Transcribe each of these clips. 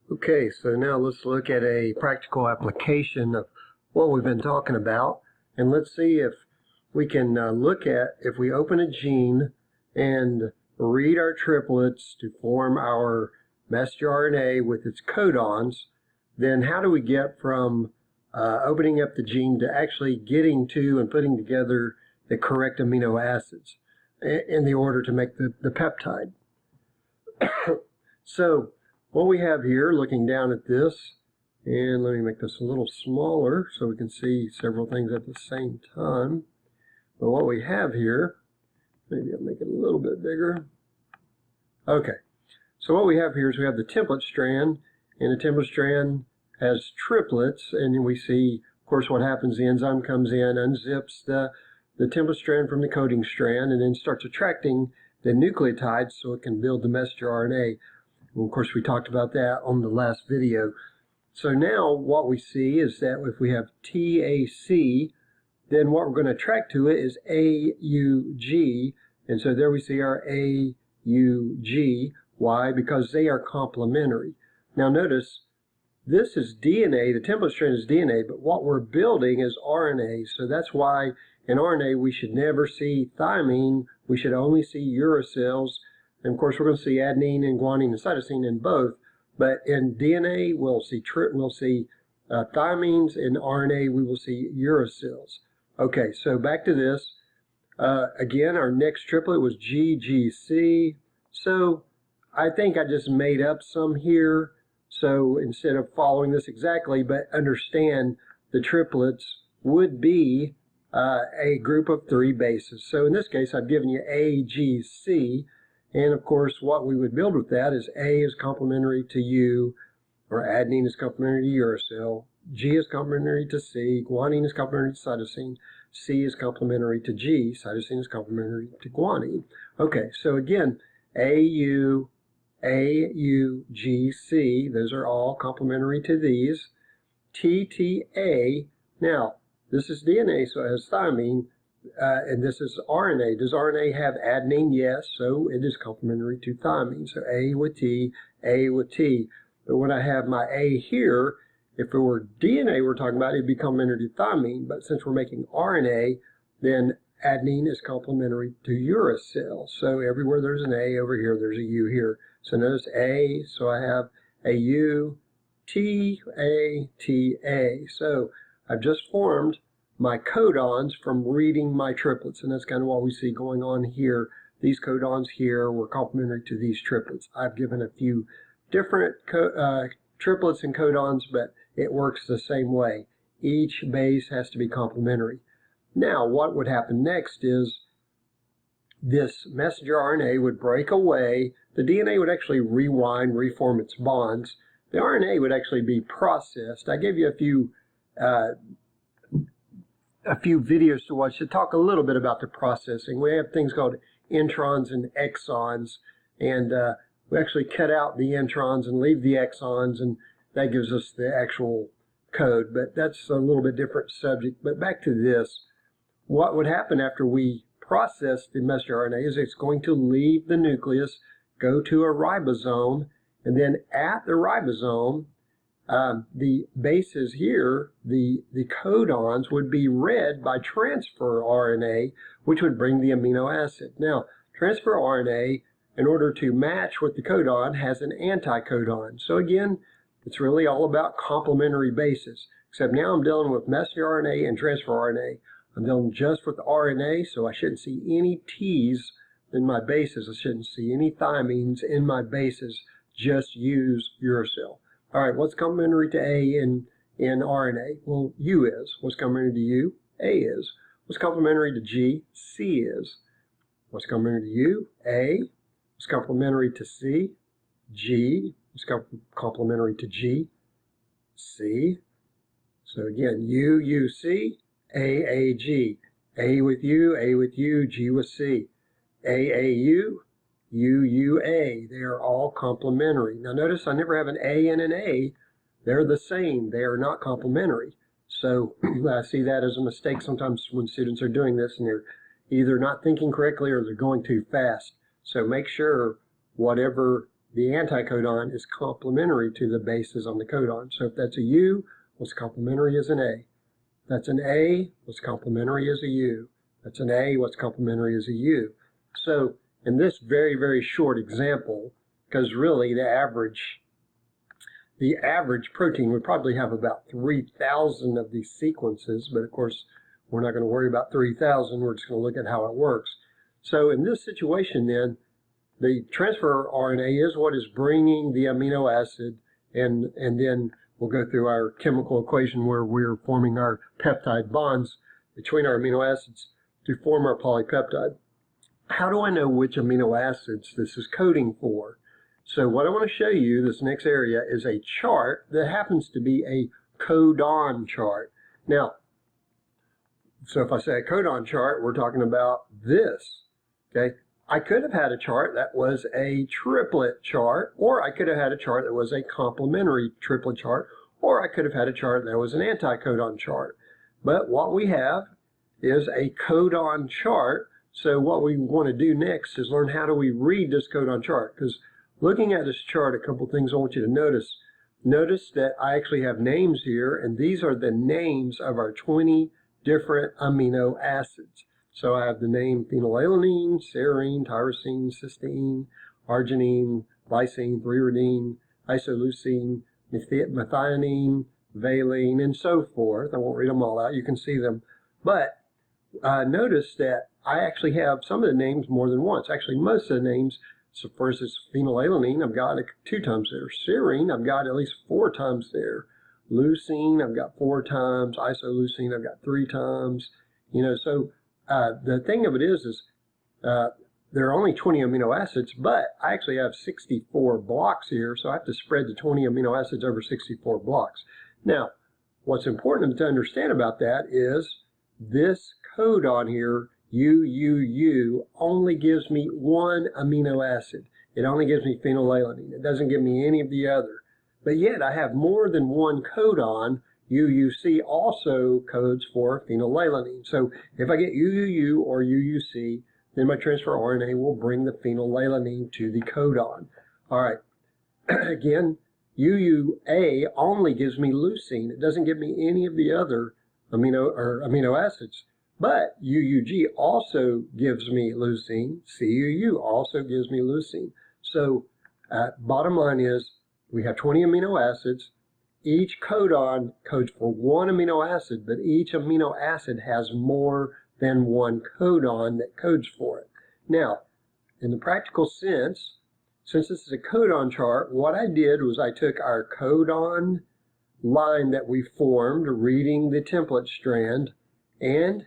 Okay, so now let's look at a practical application of what we've been talking about, and let's see if we can look at if we open a gene and read our triplets to form our messenger RNA with its codons, then how do we get from opening up the gene to actually getting to and putting together the correct amino acids in the order to make the peptide. So what we have here, looking down at this, and let me make this a little smaller so we can see several things at the same time. But what we have here, maybe I'll make it a little bit bigger. Okay, so what we have here is we have the template strand, and the template strand has triplets, and then we see, of course, what happens. The enzyme comes in, unzips the template strand from the coding strand, and then starts attracting the nucleotides so it can build the messenger RNA. And of course, we talked about that on the last video. So now what we see is that if we have TAC, then what we're going to attract to it is AUG. And so there we see our AUG. Why? Because they are complementary. Now notice, this is DNA, the template strand is DNA, but what we're building is RNA. So that's why in RNA we should never see thymine, we should only see uracils. And of course we're going to see adenine and guanine and cytosine in both. But in DNA we'll see thymines, in RNA we will see uracils. Okay, so back to this. Again, our next triplet was GGC. So I think I just made up some here. So instead of following this exactly, but understand the triplets would be a group of 3 bases. So in this case, I've given you AGC. And of course, what we would build with that is A is complementary to U, or adenine is complementary to uracil. G is complementary to C. Guanine is complementary to cytosine. C is complementary to G. Cytosine is complementary to guanine. Okay, so again, AU, AUGC, those are all complementary to these. TTA, now this is DNA, so it has thymine, and this is RNA. Does RNA have adenine? Yes, so it is complementary to thymine. So A with T, A with T. But when I have my A here, if it were DNA we're talking about, it'd be complementary to thymine. But since we're making RNA, then adenine is complementary to uracil. So everywhere there's an A over here, there's a U here. So notice A, so I have a U, T, A, T, A. So I've just formed my codons from reading my triplets, and that's kind of what we see going on here. These codons here were complementary to these triplets. I've given a few different triplets and codons, but it works the same way. Each base has to be complementary. Now, what would happen next is this messenger RNA would break away. The DNA would actually rewind, reform its bonds. The RNA would actually be processed. I gave you a few videos to watch to talk a little bit about the processing. We have things called introns and exons, and we actually cut out the introns and leave the exons, and that gives us the actual code. But that's a little bit different subject. But back to this. What would happen after we process the messenger RNA is it's going to leave the nucleus, go to a ribosome, and then at the ribosome, the bases here, the codons, would be read by transfer RNA, which would bring the amino acid. Now, transfer RNA, in order to match with the codon, has an anticodon. So again, it's really all about complementary bases, except now I'm dealing with messenger RNA and transfer RNA. I'm dealing just with the RNA, so I shouldn't see any T's in my bases. I shouldn't see any thymines in my bases. Just use uracil. All right, what's complementary to A in RNA? Well, U is. What's complementary to U? A is. What's complementary to G? C is. What's complementary to U? A. What's complementary to C? G. What's complementary to G? C. So again, U, U, C. AAG, A with U, G with C. AAU, UUA, they are all complementary. Now notice I never have an A and an A. They're the same. They are not complementary. So I see that as a mistake sometimes when students are doing this and they're either not thinking correctly or they're going too fast. So make sure whatever the anticodon is complementary to the bases on the codon. So if that's a U, what's complementary is an A. That's an A, what's complementary is a U. That's an A, what's complementary is a U. So in this very, very short example, because really the average protein would probably have about 3,000 of these sequences, but of course we're not going to worry about 3,000, we're just going to look at how it works. So in this situation then, the transfer RNA is what is bringing the amino acid, and then we'll go through our chemical equation where we're forming our peptide bonds between our amino acids to form our polypeptide. How do I know which amino acids this is coding for? So what I want to show you, this next area, is a chart that happens to be a codon chart. Now, so if I say a codon chart, we're talking about this, okay? I could have had a chart that was a triplet chart, or I could have had a chart that was a complementary triplet chart, or I could have had a chart that was an anticodon chart. But what we have is a codon chart. So what we want to do next is learn how do we read this codon chart. Because looking at this chart, a couple things I want you to notice. Notice that I actually have names here, and these are the names of our 20 different amino acids. So I have the name phenylalanine, serine, tyrosine, cysteine, arginine, lysine, threonine, isoleucine, methionine, valine, and so forth. I won't read them all out. You can see them. But notice that I actually have some of the names more than once. Actually, most of the names, so for instance, phenylalanine, I've got it 2 times there. Serine, I've got at least 4 times there. Leucine, I've got 4 times. Isoleucine, I've got 3 times. You know, so the thing of it is there are only 20 amino acids, but I actually have 64 blocks here, so I have to spread the 20 amino acids over 64 blocks. Now, what's important to understand about that is this codon here, UUU, only gives me 1 amino acid. It only gives me phenylalanine. It doesn't give me any of the other. But yet I have more than 1 codon. UUC also codes for phenylalanine. So if I get UUU or UUC, then my transfer RNA will bring the phenylalanine to the codon. All right. Again, UUA only gives me leucine. It doesn't give me any of the other amino acids. But UUG also gives me leucine. CUU also gives me leucine. So bottom line is we have 20 amino acids. Each codon codes for 1 amino acid, but each amino acid has more than 1 codon that codes for it. Now, in the practical sense, since this is a codon chart, what I did was I took our codon line that we formed reading the template strand, and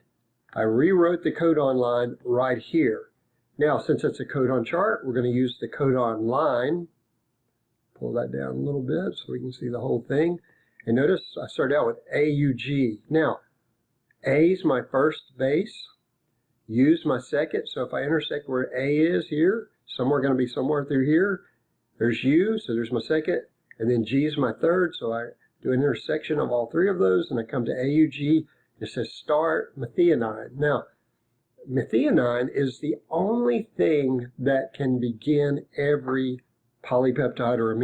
I rewrote the codon line right here. Now, since it's a codon chart, we're going to use the codon line. Pull that down a little bit so we can see the whole thing. And notice I started out with AUG. Now, A is my first base, U is my second. So if I intersect where A is here, somewhere going to be somewhere through here. There's U, so there's my second. And then G is my third, so I do an intersection of all 3 of those, and I come to AUG. It says start methionine. Now, methionine is the only thing that can begin every polypeptide or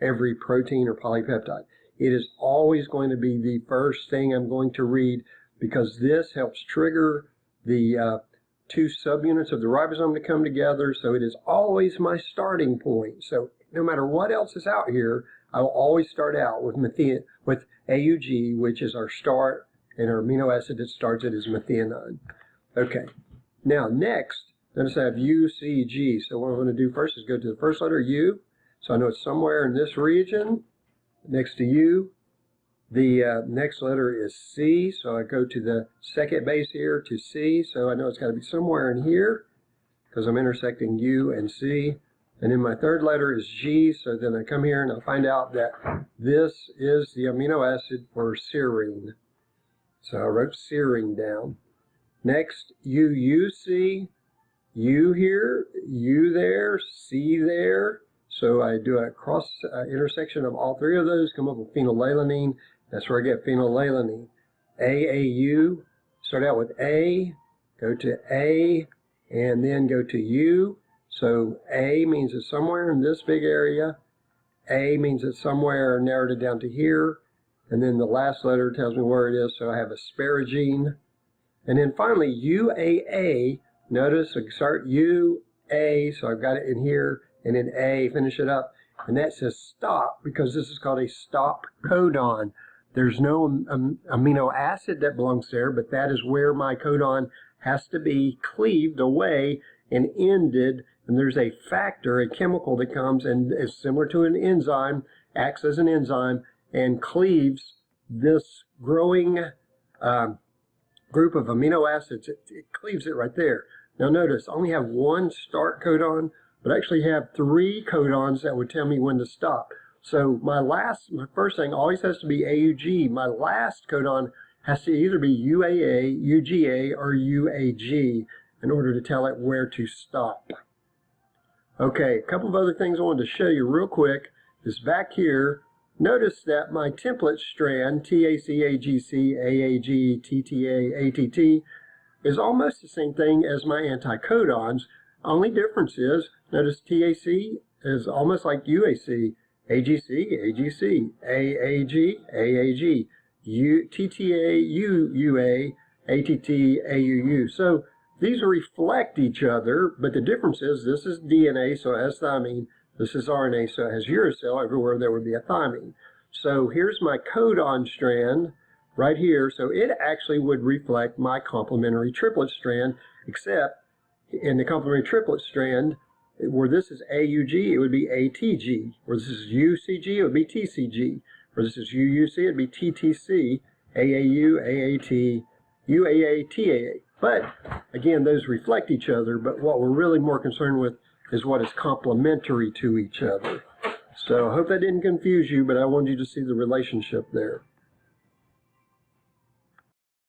every protein or polypeptide. It is always going to be the first thing I'm going to read because this helps trigger the 2 subunits of the ribosome to come together. So it is always my starting point. So no matter what else is out here, I will always start out with AUG, which is our start, and our amino acid that starts it is methionine. Okay. Now next, notice I have UCG. So what I'm going to do first is go to the first letter U. So I know it's somewhere in this region next to U. The next letter is C. So I go to the second base here to C. So I know it's got to be somewhere in here because I'm intersecting U and C. And then my third letter is G. So then I come here and I find out that this is the amino acid for serine. So I wrote serine down. Next, UUC, U here, U there, C there. So I do a cross intersection of all 3 of those, come up with phenylalanine. That's where I get phenylalanine. AAU, start out with A, go to A, and then go to U. So A means it's somewhere in this big area. A means it's somewhere, narrowed it down to here. And then the last letter tells me where it is, so I have asparagine. And then finally, UAA, notice I start UA, so I've got it in here, and then A, finish it up. And that says stop, because this is called a stop codon. There's no amino acid that belongs there, but that is where my codon has to be cleaved away and ended. And there's a factor, a chemical that comes and is similar to an enzyme, acts as an enzyme, and cleaves this growing group of amino acids. It cleaves it right there. Now notice, I only have one start codon, but I actually have 3 codons that would tell me when to stop. So my first thing always has to be AUG. My last codon has to either be UAA, UGA, or UAG in order to tell it where to stop. Okay, a couple of other things I wanted to show you real quick is back here. Notice that my template strand, TAC, AGC, AAG, TTA, ATT, is almost the same thing as my anticodons. Only difference is, notice TAC is almost like UAC, AGC, AGC, AAG, AAG, TTA, UUA, ATT, AUU. So these reflect each other, but the difference is this is DNA, so it has thymine. This is RNA, so it has uracil. Everywhere there would be a thymine. So here's my codon strand right here. So it actually would reflect my complementary triplet strand, except in the complementary triplet strand, where this is AUG, it would be ATG. Where this is UCG, it would be TCG. Where this is UUC, it would be TTC, AAU, AAT, UAA, TAA. But again, those reflect each other, but what we're really more concerned with is what is complementary to each other. So I hope that didn't confuse you, but I wanted you to see the relationship there.